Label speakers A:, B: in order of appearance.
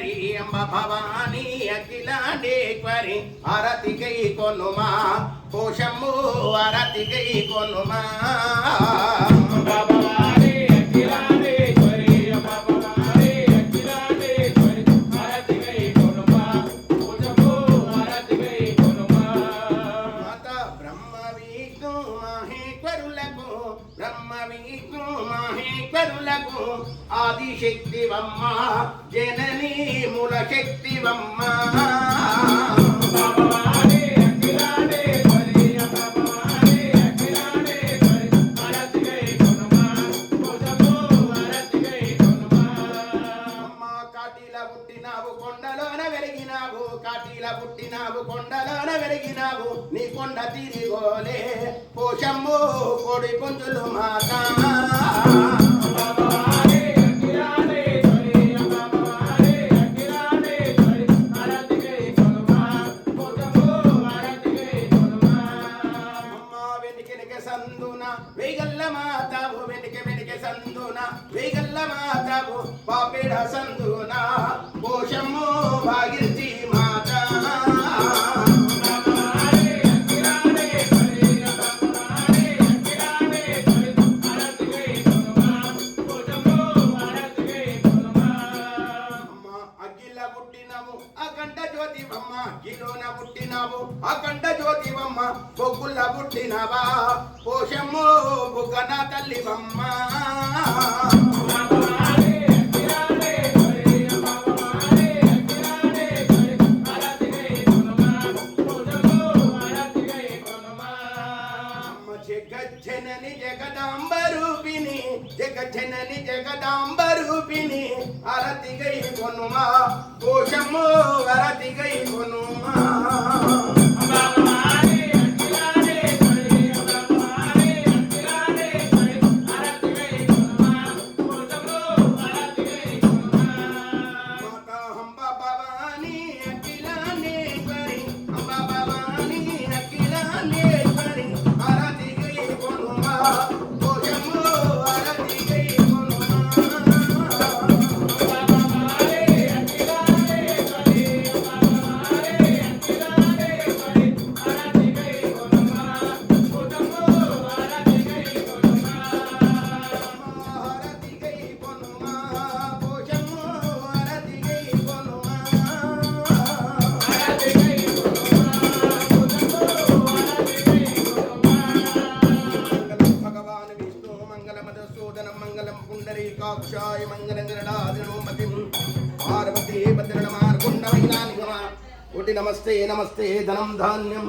A: అఖిలాండేశ్వరి అంబ భవానీ అఖిలాండేశ్వరి అరతికై కొనుమా కోశము అరతికై కొనుమా ఆదిశక్తివమ్మ జననీ మూల శక్తివమ్మ కాటిల పుట్టినావు కొండలోన వెలిగినావు నీ కొండ తిరిగోలే పోషమ్ము కోడి పుంజులు మాత వేగల్ల మాతవు పాపిడ సందున పోషమ్ము భాగిర్చి మాత అగ్గిల పుట్టినవు అఖండ జ్యోతివమ్మ గిలోన పుట్టినవు అఖండ జ్యోతివమ్మ బొగ్గుల పుట్టినవా పోషమ్ము బుగ్గన తల్లివమ్మ జగజ్జనని జగదాంబరూపిణి జగజ్జనని జగదాంబరూపిణి అరతిగై కొనుమా కోశము అరతిగై కొనుమా మంగళం పుండరీకాక్షాయ మంగళం గరుడాదినోమతిం పార్వతీ భద్రణమార్గుండమైనానిగమ కోటి నమస్తే నమస్తే ధనం ధాన్యం